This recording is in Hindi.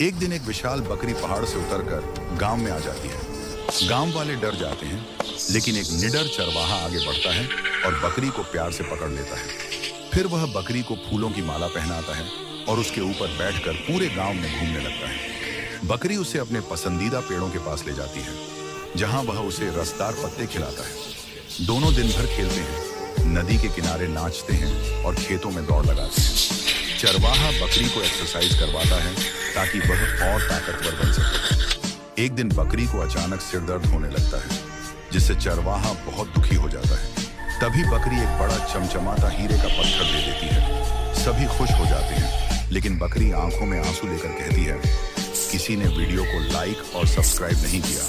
एक दिन एक विशाल बकरी पहाड़ से उतरकर गांव में आ जाती है। गांव वाले डर जाते हैं, लेकिन एक निडर चरवाहा आगे बढ़ता है और बकरी को प्यार से पकड़ लेता है। फिर वह बकरी को फूलों की माला पहनाता है और उसके ऊपर बैठकर पूरे गांव में घूमने लगता है। बकरी उसे अपने पसंदीदा पेड़ों के पास ले जाती है, जहां वह उसे रसदार पत्ते खिलाता है। दोनों दिन भर खेलते हैं, नदी के किनारे नाचते हैं और खेतों में दौड़ लगाते हैं। चरवाहा बकरी को एक्सरसाइज करवाता है ताकि वह और ताकतवर बन सके। एक दिन बकरी को अचानक सिर दर्द होने लगता है, जिससे चरवाहा बहुत दुखी हो जाता है। तभी बकरी एक बड़ा चमचमाता हीरे का पत्थर दे देती है। सभी खुश हो जाते हैं, लेकिन बकरी आंखों में आंसू लेकर कहती है, किसी ने वीडियो को लाइक और सब्सक्राइब नहीं किया।